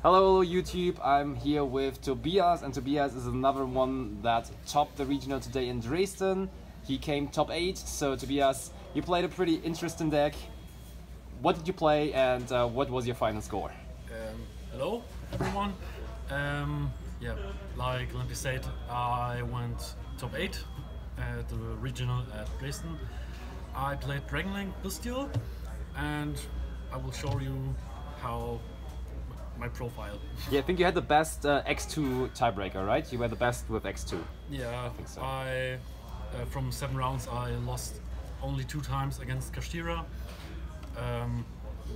Hello YouTube, I'm here with Tobias, and Tobias is another one that topped the regional today in Dresden. He came top 8, so Tobias, you played a pretty interesting deck. What did you play and what was your final score? Hello everyone. Yeah, like Olympia said, I went top 8 at the regional at Dresden. I played Dragonlink Bestial, and I will show you how my profile. Yeah, I think you had the best X2 tiebreaker, right? You were the best with X2. Yeah, I think so. From 7 rounds I lost only 2 times against Kashira.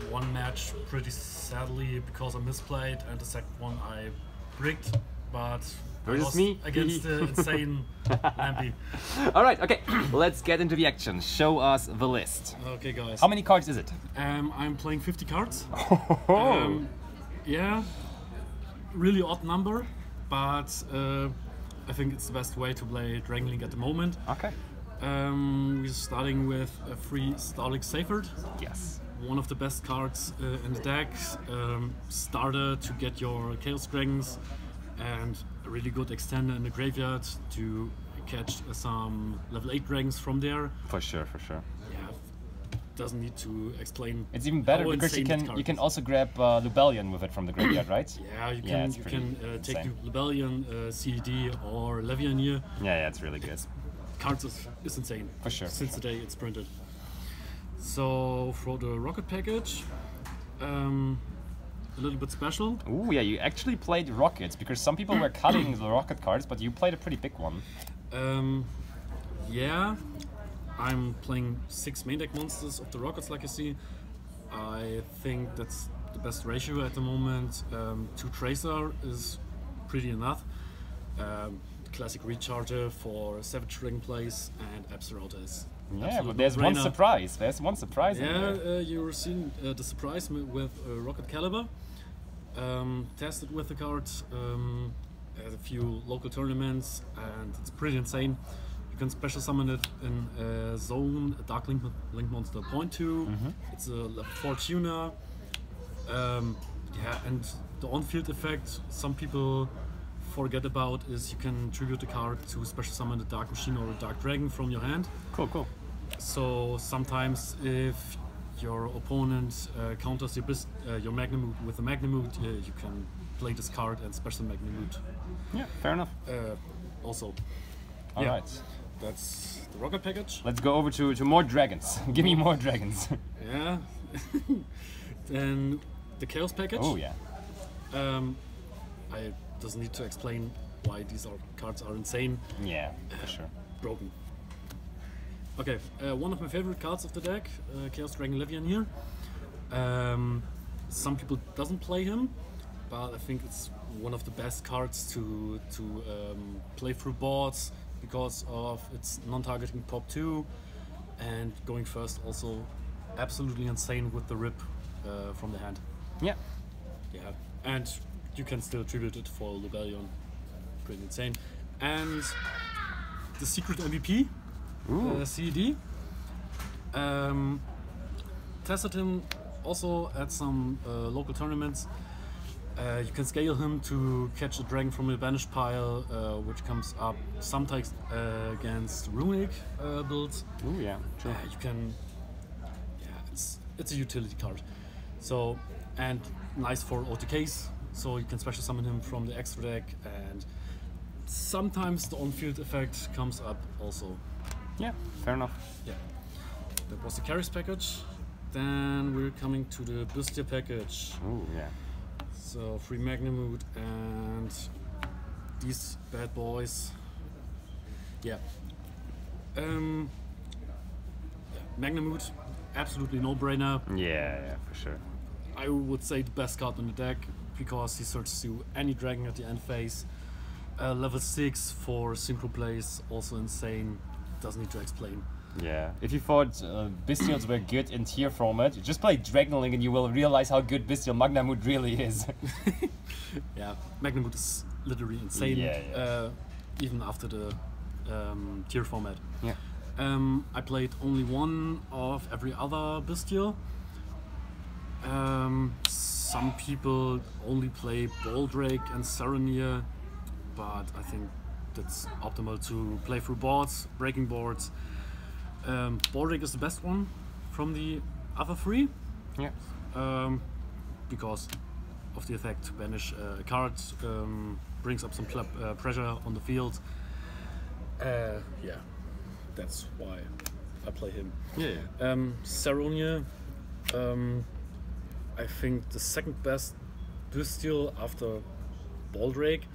One match pretty sadly because I misplayed, and the second one I bricked, but I lost me against the insane Lampy. Alright, okay, let's get into the action. Show us the list. Okay guys. How many cards is it? I'm playing 50 cards. Yeah, really odd number, but I think it's the best way to play Dragonlink at the moment. okay. We're starting with a free Starlink Safeguard. Yes. One of the best cards in the deck. Starter to get your Chaos Dragons, and a really good extender in the graveyard to catch some level 8 dragons from there. For sure, for sure. Yeah, doesn't need to explain. It's even better how because you insane can also grab Lubellion with it from the graveyard, right? Yeah, you Yeah, can it's pretty take insane. Lubellion, CED or Levianir. Yeah, it's really good. Cards is insane. For sure. Since the day it's printed. So for the rocket package, a little bit special. Ooh, yeah, you actually played rockets, because some people were cutting the rocket cards, but you played a pretty big one. Yeah, I'm playing 6 main deck monsters of the rockets, like you see. I think that's the best ratio at the moment. 2 Tracer is pretty enough. Classic Recharger for Savage Dragon plays, and Absorauta is Yeah, but there's one surprise. There's one surprise in there. Yeah, you're seeing the surprise with Rocket Caliber. Tested with the cards at a few local tournaments, and it's pretty insane. You can special summon it in a zone, a Dark Link monster .2. It's a Fortuna. Yeah, and the on-field effect some people forget about is you can tribute the card to special summon a Dark Machine or a Dark Dragon from your hand. Cool, cool. So sometimes if your opponent counters your Magnemute with a Magnemute, you can play this card and special Magnemute. Yeah, fair enough. Also. All yeah, right. That's the rocket package. Let's go over to more dragons. Give me more dragons. Yeah. Then the Chaos package. Oh, yeah. I doesn't need to explain why these cards are insane. Yeah, for sure. Broken. Okay, one of my favorite cards of the deck, Chaos Dragon Levianir. Some people doesn't play him, but I think it's one of the best cards to play through boards because of its non-targeting pop 2, and going first also absolutely insane with the rip from the hand. Yeah. Yeah, and you can still tribute it for Lubellion. Pretty insane. And the secret MVP, CED. Tested him also at some local tournaments. You can scale him to catch a dragon from a banished pile, which comes up sometimes against runic builds. Oh yeah, true. You can, yeah, it's a utility card. So, and nice for OTKs. So you can special summon him from the extra deck, and sometimes the on-field effect comes up also. Yeah, fair enough. Yeah, that was the Carries package. Then we're coming to the Booster package. Oh yeah. So free Magnemute and these bad boys. Yeah. Magnemute, absolutely no-brainer. Yeah, for sure. I would say the best card in the deck, because he searches to any dragon at the end phase. Level 6 for synchro plays, also insane. Doesn't need to explain. Yeah, if you thought Bestials were good in tier format, just play Dragonlink and you will realize how good Bestial Magnemute really is. Yeah, Magnemute is literally insane, even after the tier format. Yeah. I played only one of every other Bestial. some people only play Baldrake and Saronir, but I think that's optimal to play through boards, breaking boards. Baldrake is the best one from the other three. Yeah. Because of the effect to banish a card, brings up some pressure on the field. Yeah, that's why I play him. Yeah. Saronia, I think the second best Bestial after Baldrake,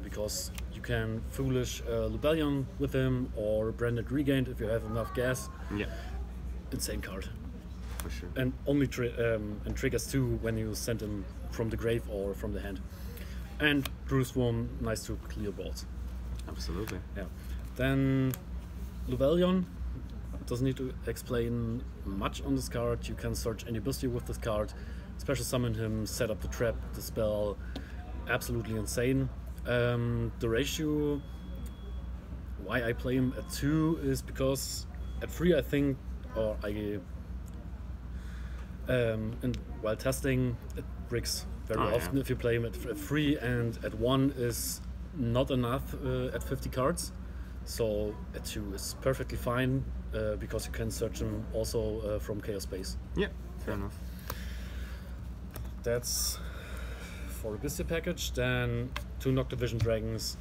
because you can Foolish Lubellion with him or Branded Regained if you have enough gas. Yeah. Insane card. For sure. And only and triggers too when you send him from the grave or from the hand. And Drew Swarm, nice to clear boards. Absolutely. Yeah. Then Lubellion, doesn't need to explain much on this card. You can search any Bestial with this card, special summon him, set up the trap, the spell. Absolutely insane. The ratio why I play him at 2 is because at 3 I think, or and while testing, it breaks very often if you play him at 3, and at 1 is not enough at 50 cards. So at 2 is perfectly fine because you can search him also from Chaos Space. Yeah, fair enough. That's for a Bestial package. Then 2 Noctivision Dragons.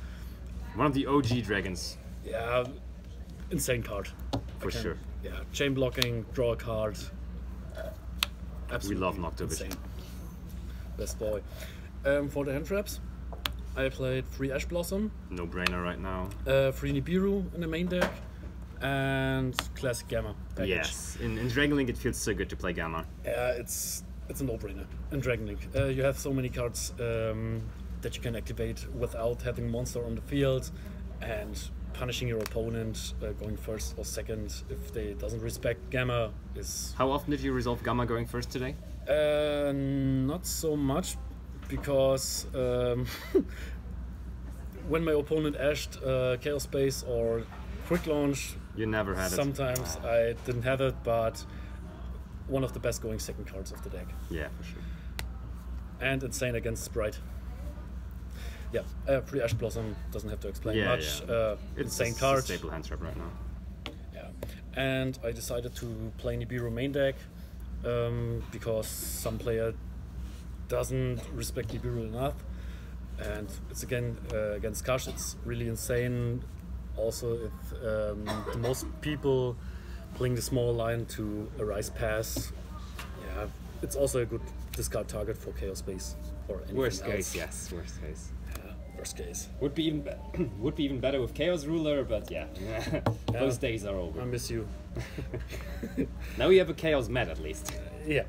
One of the OG dragons. Yeah, insane card. For sure. Yeah, chain blocking, draw a card. We love Noctivision. Insane. Best boy. For the hand traps, I played 3 Ash Blossom. No brainer right now. 3 Nibiru in the main deck. And Classic Gamma package. Yes, in Dragon Link it feels so good to play Gamma. Yeah, it's a no-brainer in Dragon Link. You have so many cards that you can activate without having monster on the field and punishing your opponent going first or second if they doesn't respect Gamma is... How often did you resolve Gamma going first today? Not so much, because when my opponent ashed Chaos Space or Quick Launch, you never had sometimes I didn't have it, but one of the best going second cards of the deck. Yeah, for sure. And insane against Sprite. Yeah, 3 Ash Blossom, doesn't have to explain much. Yeah. It's insane card. It's a card. staple hand trap right now. Yeah, and I decided to play Nibiru main deck because some player doesn't respect Nibiru enough, and it's again against Kash. It's really insane. Also, if the most people playing the small line to Arise Pass, yeah, it's also a good discard target for Chaos Space or anything Worst else. case, yes. Worst case. Yeah, worst case. Would be even better with Chaos Ruler, but yeah, those days are I over. miss you. Now we have a Chaos Mat at least. Yeah.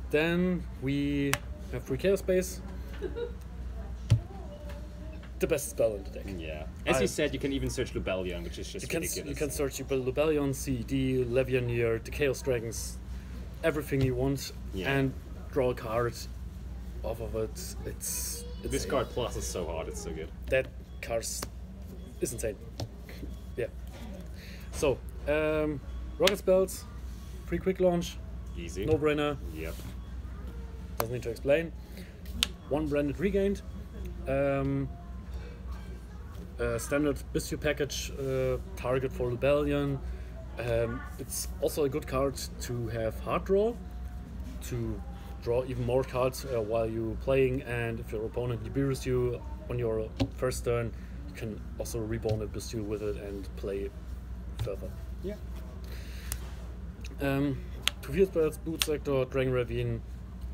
Then we have 3 Chaos Space. The best spell in the deck. Yeah. As you said, you can even search Lubellion, which is just ridiculous. You can search Lubellion, CD, Levianeer, the Chaos Dragons, everything you want, and draw a card off of it. It's this card plus is so hard, it's so good. That card is insane. Yeah. So, rocket spells, 3 quick launch, Easy. no brainer. Yep. Doesn't need to explain. 1 branded regained. Standard Bestial package target for Lubellion. It's also a good card to have hard draw, to draw even more cards while you're playing, and if your opponent Nibiru's you on your first turn, you can also reborn a Bestial with it and play further. Yeah. 2 field spells, Boot Sector, Dragon Ravine.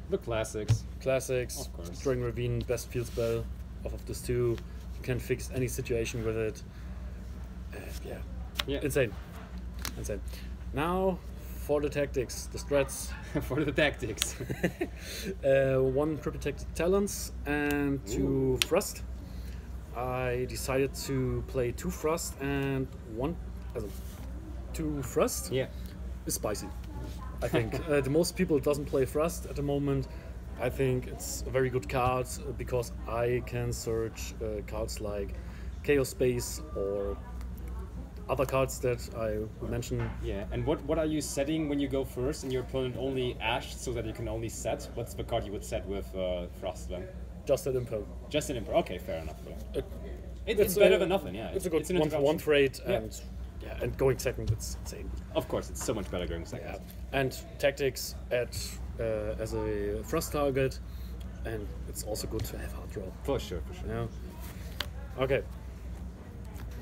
The classics. Classics, Of course. Dragon Ravine, best field spell off of this 2. You can fix any situation with it. Yeah. Insane. Now for the tactics, the strats. For the tactics. 1 Protected Talents and 2 Thrust. I decided to play 2 Thrust and 2 Thrust. Yeah. Is spicy. I think the most people doesn't play Thrust at the moment. I think it's a very good card because I can search cards like Chaos Space or other cards that I will mention. Yeah, and what are you setting when you go first and your opponent only Ash so that you can only set? What's the card you would set with Frost then? Just an Impo. Just an Impo. Okay, fair enough. It's It's better than nothing, yeah. It's a good an one-for-one trade, Yeah. and and going second, it's insane. Of course, it's so much better going second. Yeah. And tactics as a Frost target, and it's also good to have hard draw. For sure. Yeah. Okay.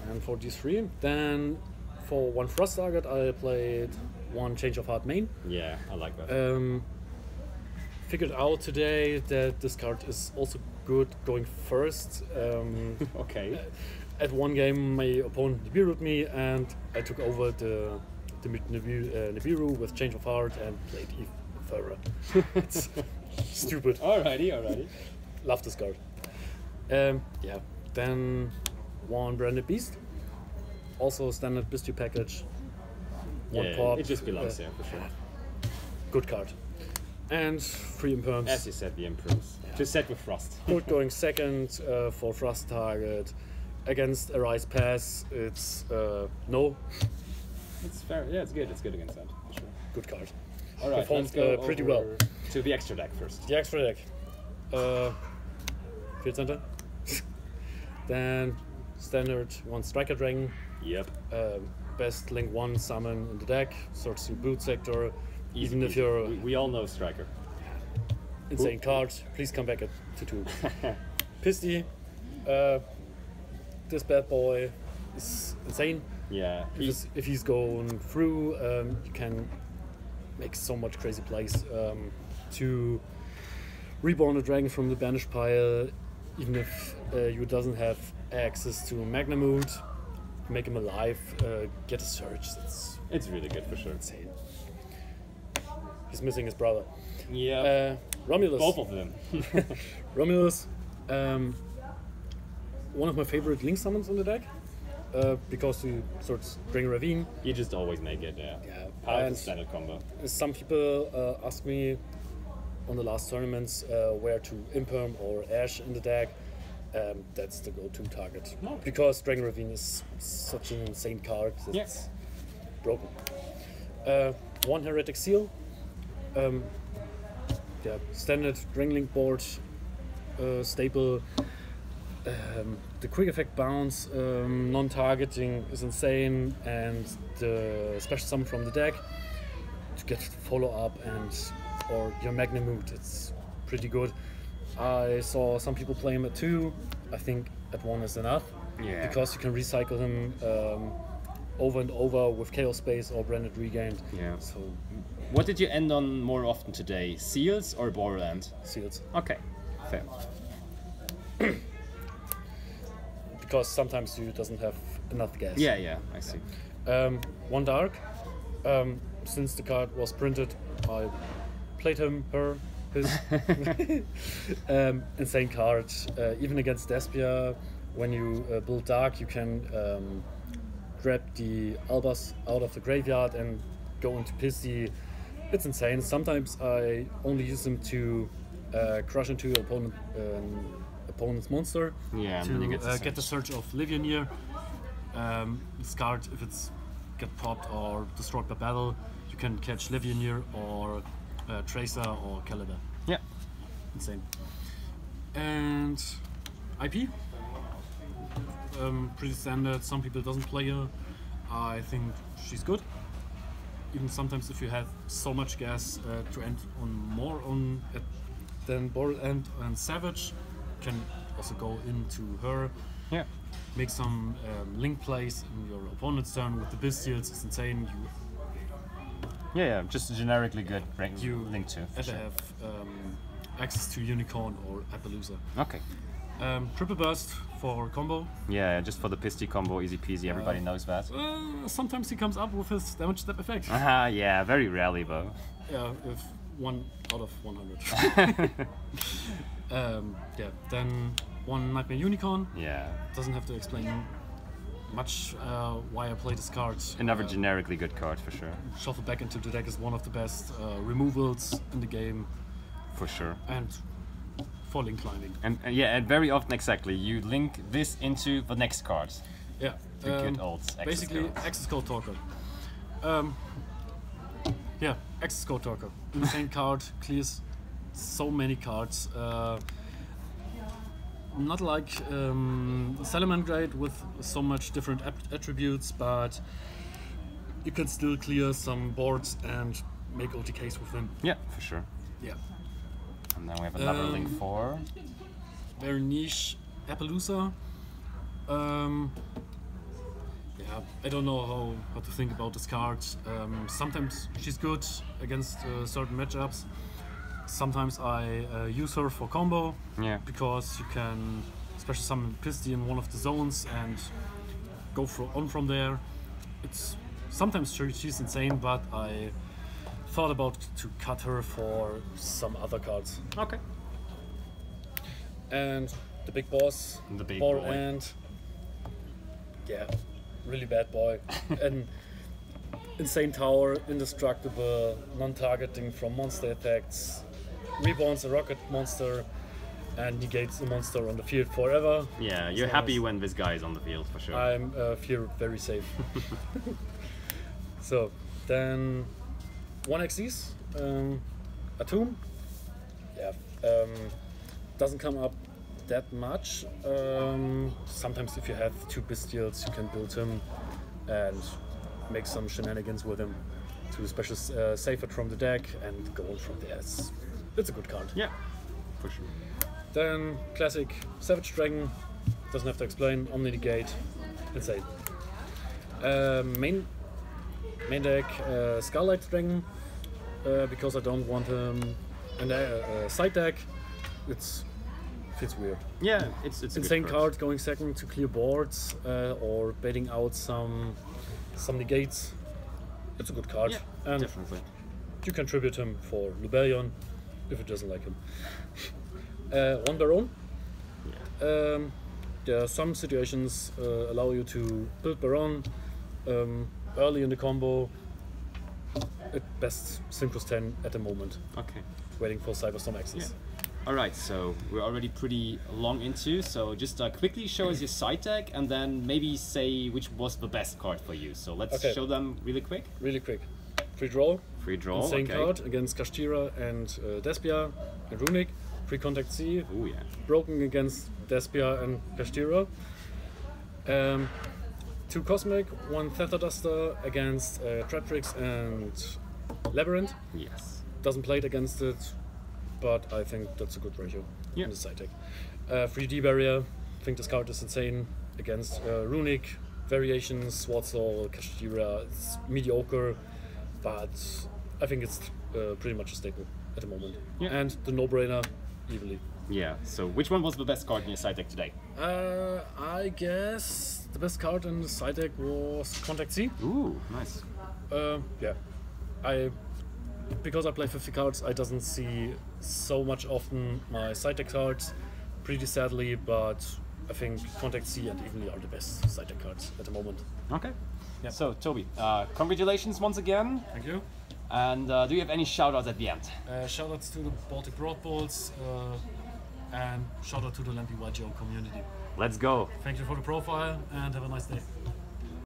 And for these 3, then for 1 Frost target, I played 1 Change of Heart main. Yeah, I like that. Figured out today that this card is also good going first. Okay. At 1 game, my opponent Nibiru'd me, and I took over the Nibiru with Change of Heart and played Eve Furrer. It's stupid. Alrighty. Love this card. Yeah. Then 1 Branded Beast. Also standard Bestial package. 1 pop. It just belongs there for sure. Good card. And 3 Imperms. As you said, the Imperms. Yeah. Just set with Frost. Good going second for Frost target. Against a Rise Pass, it's no. It's fair. Yeah, it's good. It's good against that for sure. Good card. Alright, Performed let's go pretty over well. to the extra deck first. The extra deck. Field Center. Then standard 1 Striker Dragon. Yep. Best Link 1 summon in the deck. Sorts through Boot Sector. Easy Even if peasy. you're We all know Striker. insane card, please come back to 2. Pisty. This bad boy is insane. Yeah. If he's going through, you can make so much crazy plays to reborn a dragon from the banished pile, even if you doesn't have access to Magnamood, make him alive, get a surge. It's really good for sure. Insane. He's missing his brother. Yeah. Romulus. Both of them. Romulus. One of my favorite Link summons on the deck. Because he sorts Dragon Ravine. You just always make it, yeah. Part of And the standard combo. some people ask me on the last tournaments where to Imperm or Ash in the deck. That's the go-to target. Okay. Because Dragon Ravine is such an insane card. It's broken. 1 Heretic Seal. Standard Dragon Link board staple. The quick effect bounce, non-targeting is insane, and the special summon from the deck to get follow-up or your Magnamood, it's pretty good. I saw some people play him at 2. I think at 1 is enough. Yeah. Because you can recycle him over and over with Chaos Space or Branded Regained. Yeah. So What did you end on more often today? Seals or Borderland? Seals. Okay, fair. Because sometimes you doesn't have enough gas. Yeah, I see. 1 Dark. Since the card was printed, I played him, his. Insane card. Even against Despia, when you build Dark, you can grab the Albas out of the graveyard and go into Pisty. It's insane. Sometimes I only use them to crush into opponent's monster. Yeah, to and then you get the search of Livianir. This card, if it's get popped or destroyed by battle, you can catch Livianir or Tracer or Caliber. Yeah. Insane. And IP. Pretty standard. Some people doesn't play her. I think she's good. Even sometimes if you have so much gas to end on more than Borderland and Savage, can also go into her. Yeah. Make some link plays in your opponent's turn with the Bestials. It's insane. Yeah, just generically good You link to. either have access to Unicorn or Appaloosa. Okay. Triple Burst for combo. Yeah, just for the Pisty combo, easy peasy, everybody knows that. Sometimes he comes up with his damage step effect. Yeah, very rarely though. Yeah, if 1 out of 100. Then 1 Nightmare Unicorn. Yeah. Doesn't have to explain much why I play this card. Another generically good card for sure. Shuffle back into the deck is one of the best removals in the game. For sure. And for link climbing. And very often exactly, you link this into the next card. Yeah, The good old access basically codes. access code talker. Yeah, access code talker. Insane card, clears so many cards. Not like Salamangreat with so much different attributes, but you can still clear some boards and make OTKs with them. Yeah, for sure. Yeah. And then we have another link 4. Very niche Appaloosa. Yeah, I don't know how to think about this card. Sometimes she's good against certain matchups. Sometimes I use her for combo, because you can special summon Pisty in one of the zones and go on from there. It's sometimes she's insane, but I thought about to cut her for some other cards. Okay. And the big boss, The big Ball boy. and yeah, really bad boy. And insane tower, indestructible, non-targeting from monster attacks, reborns a rocket monster and negates the monster on the field forever. Yeah, you're So happy when this guy is on the field, for sure. I'm feel very safe. So then 1x's, a tomb. Yeah, doesn't come up that much. Sometimes if you have 2 bestials, you can build him and make some shenanigans with him to special save it from the deck and go on from there. It's a good card. Yeah, for sure. Then classic Savage Dragon, doesn't have to explain, Omni Negate, insane. Main deck Scarlight Dragon, because I don't want him in a side deck. It's weird. Yeah, it's a Insane good card going second to clear boards or baiting out some negates. It's a good card. Yeah, And definitely. you can tribute him for Lubellion if it doesn't like him. One Baron. Yeah. There are some situations allow you to build Baron early in the combo. At best Synchros 10 at the moment, Okay. waiting for Cyberstorm access. All right, so we're already pretty long into, so just quickly show us your side deck and then maybe say which was the best card for you. So let's Okay. show them really quick. Really quick. Free draw. Free draw, Insane okay. card against Kashtira and Despia and Runic. Free contact C. Oh yeah. Broken against Despia and Kashtira. 2 Cosmic, 1 Tether Duster against Traptrix and Labyrinth. Yes. Doesn't play it against it, but I think that's a good ratio Yeah. in the side deck. 3D Barrier, I think this card is insane against Runic, Variations, Sword Soul, Kashtira. It's mediocre, but I think it's pretty much a staple at the moment. Yeah. And the no-brainer, evilly. Yeah, so which one was the best card in your side deck today? I guess the best card in the side deck was Contact C. Ooh, nice. Yeah, because I play 50 cards, I doesn't see so much often my side deck cards, pretty sadly, but I think Contact C and Evenly are the best side deck cards at the moment. Okay. Yeah. So, Toby, congratulations once again. Thank you. And do you have any shout-outs at the end? Shoutouts to the Baltic Broad Bowls and shout out to the Lampy YGO community. Let's go. Thank you for the profile and have a nice day.